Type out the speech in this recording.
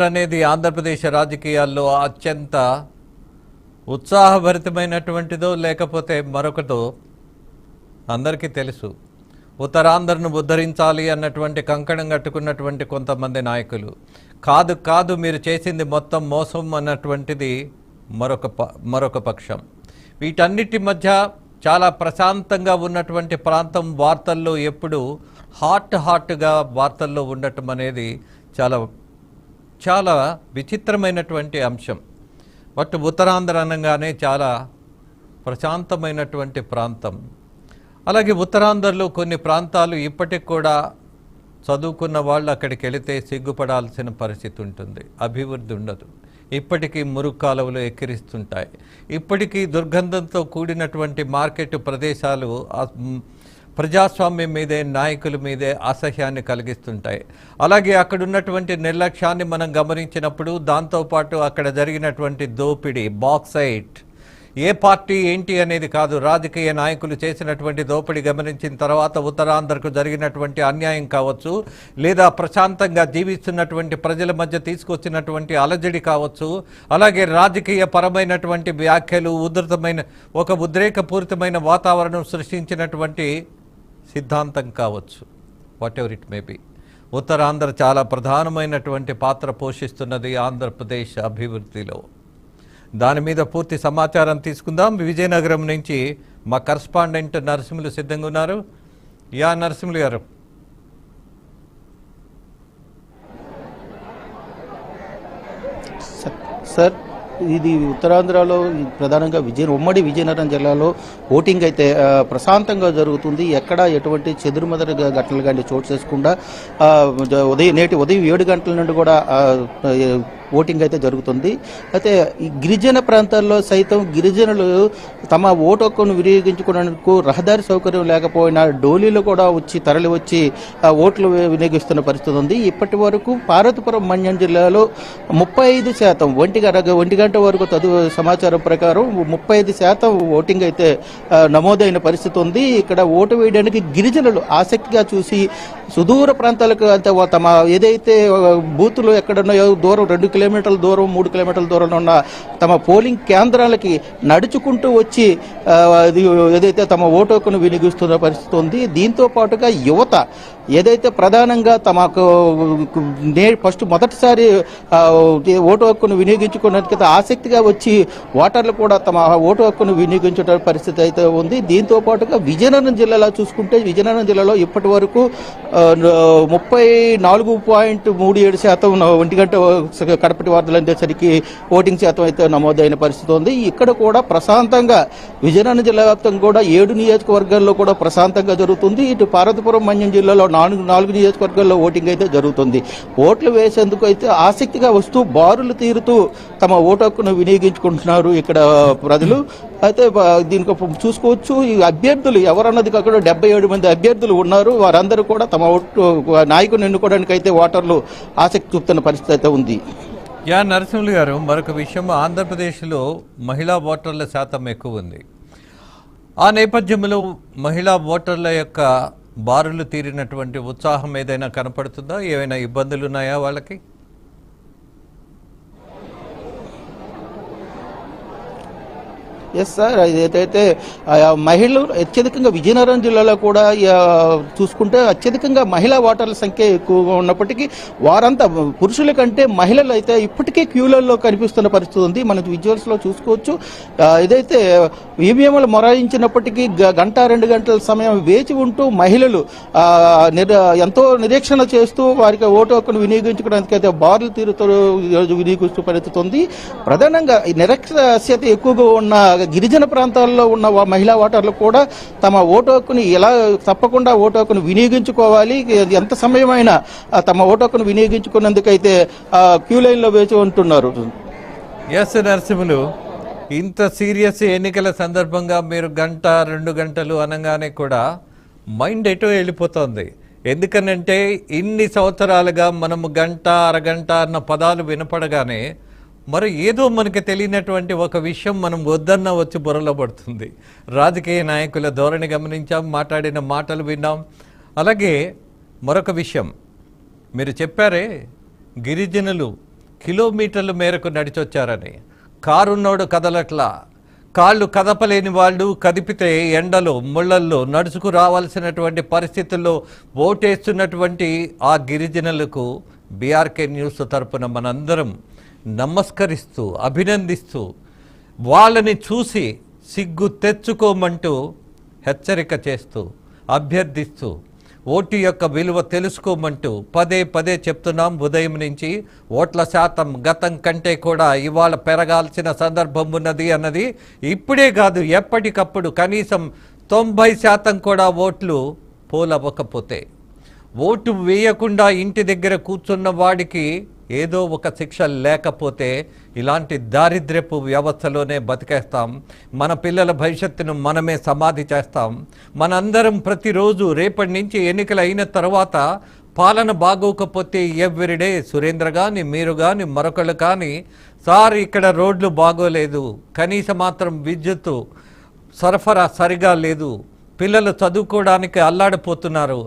అనేది ఆంధ్రప్రదేశ్ రాజకీయాల్లో అత్యంత ఉత్సాహభరితమైనటువంటిదో లేకపోతే మరొకటో అందరికీ తెలుసు. ఉత్తరాంధ్రను ఉద్ధరించాలి అన్నటువంటి కంకణం కట్టుకున్నటువంటి కొంతమంది నాయకులు కాదు మీరు చేసింది మొత్తం మోసం అన్నటువంటిది మరొక పక్షం. వీటన్నిటి మధ్య చాలా ప్రశాంతంగా ఉన్నటువంటి ప్రాంతం వార్తల్లో ఎప్పుడు హాట్గా వార్తల్లో ఉండటం అనేది చాలా విచిత్రమైనటువంటి అంశం. బట్ ఉత్తరాంధ్ర అనగానే చాలా ప్రశాంతమైనటువంటి ప్రాంతం. అలాగే ఉత్తరాంధ్రలో కొన్ని ప్రాంతాలు ఇప్పటికి కూడా చదువుకున్న వాళ్ళు అక్కడికి వెళితే సిగ్గుపడాల్సిన పరిస్థితి ఉంటుంది. అభివృద్ధి ఉండదు. ఇప్పటికీ మురుగు కాలువలు ఎక్కిరిస్తుంటాయి. ఇప్పటికీ దుర్గంధంతో కూడినటువంటి మార్కెట్ ప్రదేశాలు ప్రజాస్వామ్యం మీదే, నాయకుల మీదే అసహ్యాన్ని కలిగిస్తుంటాయి. అలాగే అక్కడ ఉన్నటువంటి నిర్లక్ష్యాన్ని మనం గమనించినప్పుడు దాంతోపాటు అక్కడ జరిగినటువంటి దోపిడీ, బాక్సైట్, ఏ పార్టీ ఏంటి అనేది కాదు, రాజకీయ నాయకులు చేసినటువంటి దోపిడీ గమనించిన తర్వాత ఉత్తరాంధ్రకు జరిగినటువంటి అన్యాయం కావచ్చు, లేదా ప్రశాంతంగా జీవిస్తున్నటువంటి ప్రజల మధ్య తీసుకొచ్చినటువంటి అలజడి కావచ్చు, అలాగే రాజకీయ పరమైనటువంటి వ్యాఖ్యలు, ఒక ఉద్రేకపూరితమైన వాతావరణం సృష్టించినటువంటి సిద్ధాంతం కావచ్చు, what ever it may be. Uttarandhra చాలా ప్రధానమైనటువంటి పాత్ర పోషిస్తున్నది ఆంధ్రప్రదేశ్ అభివృద్ధిలో. దాని మీద పూర్తి సమాచారం తీసుకుందాం. విజయనగరం నుంచి మా కరస్పాండెంట్ నరసింహులు సిద్ధంగా ఉన్నారు. నరసింహులు గారు. సార్, ఇది ఉత్తరాంధ్రలో ప్రధానంగా ఉమ్మడి విజయనగరం జిల్లాలో ఓటింగ్ అయితే ప్రశాంతంగా జరుగుతుంది. ఎక్కడ ఎటువంటి చెదురుమదురు ఘటనలు కానీ చోటు చేసుకుండా నేటి ఉదయం 7 గంటల నుండి కూడా ఓటింగ్ అయితే జరుగుతుంది. అయితే ఈ గిరిజన ప్రాంతాల్లో సైతం గిరిజనులు తమ ఓటు హక్కును వినియోగించుకోవడానికి రహదారి సౌకర్యం లేకపోయినా డోలీలు కూడా తరలి వచ్చి ఓట్లు వినియోగిస్తున్న పరిస్థితి ఉంది. ఇప్పటి వరకు పార్వతీపురం మన్యం జిల్లాలో 35% 1 గంట వరకు సమాచారం ప్రకారం 35% ఓటింగ్ అయితే నమోదైన పరిస్థితి ఉంది. ఇక్కడ ఓటు వేయడానికి గిరిజనులు ఆసక్తిగా చూసి సుదూర ప్రాంతాలకు అంతే తమ ఏదైతే బూతులు ఎక్కడున్నాయో దూరం 2 కిలోమీటర్ల దూరం 3 కిలోమీటర్ల దూరంలో ఉన్న తమ పోలింగ్ కేంద్రాలకి నడుచుకుంటూ వచ్చి ఏదైతే తమ ఓటు హక్కును వినియోగిస్తున్న పరిస్థితి ఉంది. దీంతో పాటుగా యువత ఏదైతే ప్రధానంగా తమకు మొదటిసారి ఓటు హక్కును వినియోగించుకున్నందుకు ఆసక్తిగా వచ్చి ఓటర్లు కూడా తమ ఓటు హక్కును వినియోగించే పరిస్థితి అయితే ఉంది. దీంతో పాటుగా విజయనగరం జిల్లాలో చూసుకుంటే విజయనగరం జిల్లాలో ఇప్పటి వరకు 34.37% 1 గంట కడపటి వార్తలు అందేసరికి ఓటింగ్ శాతం అయితే నమోదైన పరిస్థితి ఉంది. ఇక్కడ కూడా ప్రశాంతంగా విజయనగరం జిల్లా వ్యాప్తంగా కూడా 7 నియోజకవర్గాల్లో కూడా ప్రశాంతంగా జరుగుతుంది. ఇటు పార్వతీపురం మన్యం జిల్లాలో 4 నియోజకవర్గాల్లో ఓటింగ్ అయితే జరుగుతుంది. ఓట్లు వేసేందుకు అయితే ఆసక్తిగా వస్తూ బారులు తీరుతూ తమ ఓటు హక్కును వినియోగించుకుంటున్నారు ఇక్కడ ప్రజలు. అయితే దీనికి చూసుకోవచ్చు, ఈ అభ్యర్థులు ఎవరన్నది కాకుండా 77 మంది అభ్యర్థులు ఉన్నారు. వారందరూ కూడా తమ ఓటు నాయకుని ఎన్నుకోవడానికి అయితే ఓటర్లు ఆసక్తి చూపుతున్న పరిస్థితి అయితే ఉంది. నరసింహులు గారు, మరొక విషయం, ఆంధ్రప్రదేశ్లో మహిళా ఓటర్ల శాతం ఎక్కువ ఉంది. ఆ నేపథ్యంలో మహిళా ఓటర్ల యొక్క బారులు తీరినటువంటి ఉత్సాహం ఏదైనా కనపడుతుందా? ఏమైనా ఇబ్బందులు ఉన్నాయా వాళ్ళకి? ఎస్ సార్, ఏదైతే మహిళలు అత్యధికంగా విజయనగరం జిల్లాలో కూడా చూసుకుంటే అత్యధికంగా మహిళా ఓటర్ల సంఖ్య ఎక్కువగా ఉన్నప్పటికీ వారంతా పురుషుల కంటే మహిళలు అయితే ఇప్పటికే క్యూలలో కనిపిస్తున్న పరిస్థితి ఉంది. మనం విజువల్స్లో చూసుకోవచ్చు. ఏదైతే ఈవీఎంలు మొరాయించినప్పటికీ 1-2 గంటల సమయం వేచి ఉంటూ మహిళలు ఎంతో నిరీక్షణ చేస్తూ వారికి ఓటు హక్కును వినియోగించుకోవడానికి అయితే బార్లు తీరుతో వినియోగిస్తూ పరిస్థితి ఉంది. ప్రధానంగా నిరక్షరాస్యత ఎక్కువగా ఉన్న గిరిజన ప్రాంతాల్లో ఉన్న మహిళా ఓటర్లు కూడా తమ ఓటు హక్కుని తప్పకుండా ఓటు హక్కును వినియోగించుకోవాలి. ఎంత సమయమైనా తమ ఓటు హక్కును వినియోగించుకున్నందుకైతే క్యూ లైన్లో వేచి ఉంటున్నారు. నరసింహులు, ఇంత సీరియస్ ఎన్నికల సందర్భంగా మీరు 1-2 గంటలు అనగానే కూడా మైండ్ ఎటో వెళ్ళిపోతుంది. ఎందుకనంటే ఇన్ని సంవత్సరాలుగా మనము గంట అరగంట అన్న పదాలు వినపడగానే మరి ఏదో మనకి తెలియనటువంటి ఒక విషయం మనం వద్దన్న వచ్చి బుర్రలో పడుతుంది. రాజకీయ నాయకుల ధోరణి గమనించాం, మాట్లాడిన మాటలు విన్నాం. అలాగే మరొక విషయం మీరు చెప్పారే, గిరిజనులు కిలోమీటర్ల మేరకు నడిచొచ్చారని. కారున్నోడు కదలట్లా, కాళ్ళు కదపలేని వాళ్ళు కదిపితే ఎండలో ముళ్ళల్లో నడుచుకు రావాల్సినటువంటి పరిస్థితుల్లో ఓటేస్తున్నటువంటి ఆ గిరిజనులకు బీఆర్కే న్యూస్ తరపున మనందరం నమస్కరిస్తూ అభినందిస్తూ వాళ్ళని చూసి సిగ్గు తెచ్చుకోమంటూ హెచ్చరిక చేస్తూ అభ్యర్థిస్తూ ఓటు యొక్క విలువ తెలుసుకోమంటూ పదే పదే చెప్తున్నాం. ఉదయం నుంచి ఓట్ల శాతం గతం కంటే కూడా ఇవాళ పెరగాల్సిన సందర్భం ఉన్నది అన్నది ఇప్పుడే కాదు, ఎప్పటికప్పుడు కనీసం 90% కూడా ఓట్లు పోలవ్వకపోతే, ఓటు వేయకుండా ఇంటి దగ్గర కూర్చున్న వాడికి ఏదో ఒక శిక్ష లేకపోతే ఇలాంటి దారిద్ర్యపు వ్యవస్థలోనే బతికేస్తాం. మన పిల్లల భవిష్యత్తును మనమే సమాధి చేస్తాం. మనందరం ప్రతిరోజు రేపటి నుంచి ఎన్నికలు అయిన తర్వాత పాలన బాగోకపోతే ఎవ్రీడే సురేంద్ర కానీ మీరు కానీ మరొకళ్ళు కానీ, సార్ ఇక్కడ రోడ్లు బాగోలేదు, కనీసం మాత్రం విద్యుత్తు సరఫరా సరిగా లేదు, పిల్లలు చదువుకోవడానికి అల్లాడిపోతున్నారు,